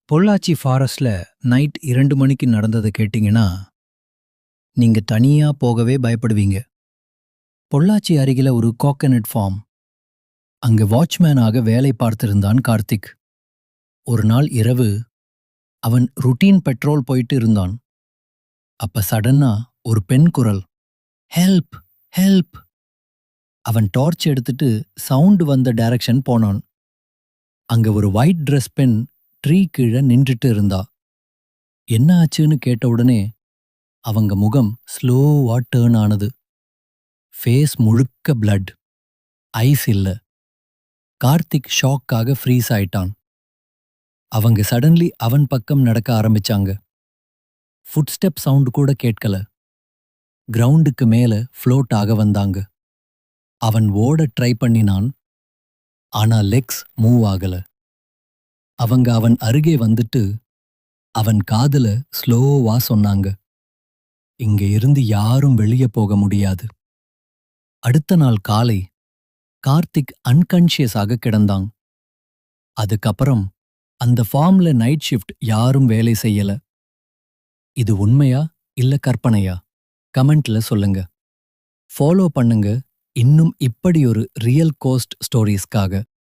Pollachi ஃபாரஸ்ட்ல night 2 மணிக்கு நடந்ததை கேட்டீங்கன்னா நீங்க தனியா போகவே பயப்படுவீங்க. பொள்ளாச்சி அருகில ஒரு கோகனட் ஃபார்ம். அங்க வாட்ச்மேனாக வேலை பார்த்திருந்தான் கார்த்திக். ஒரு நாள் இரவு அவன் ருட்டீன் பெட்ரோல் போயிட்டு இருந்தான். அப்ப சடனா ஒரு பெண் குரல், ஹெல்ப், ஹெல்ப். அவன் டார்ச் எடுத்துட்டு சவுண்ட் வந்த டைரக்ஷன் போனான். அங்க ஒரு ஒயிட் Dress பெண் ட்ரீ கீழே நின்றுட்டு இருந்தா. என்ன ஆச்சுன்னு கேட்ட உடனே அவங்க முகம் ஸ்லோவா டேர்ன் ஆனது. ஃபேஸ் முழுக்க பிளட், ஐஸ் இல்ல. கார்த்திக் ஷாக்காக ஃப்ரீஸ் ஆயிட்டான். அவங்க சடன்லி அவன் பக்கம் நடக்க ஆரம்பிச்சாங்க. ஃபுட் ஸ்டெப் சவுண்ட் கூட கேட்கல. கிரவுண்டுக்கு மேல ஃப்ளோட் ஆக வந்தாங்க. அவன் ஓட ட்ரை பண்ணினான், ஆனா லெக்ஸ் மூவ் ஆகல. அவங்க அவன் அருகே வந்துட்டு அவன் காதுல ஸ்லோவா சொன்னாங்க, இங்க இருந்து யாரும் வெளியே போக முடியாது. அடுத்த நாள் காலை கார்த்திக் அன்கான்ஷியஸாக கிடந்தான். அதுக்கப்புறம் அந்த ஃபார்ம்ல நைட் ஷிஃப்ட் யாரும் வேலை செய்யல. இது உண்மையா இல்ல கற்பனையா? கமெண்ட்ல சொல்லுங்க. ஃபாலோ பண்ணுங்க இன்னும் இப்படி ஒரு ரியல் கோஸ்ட் ஸ்டோரீஸ்க்காக.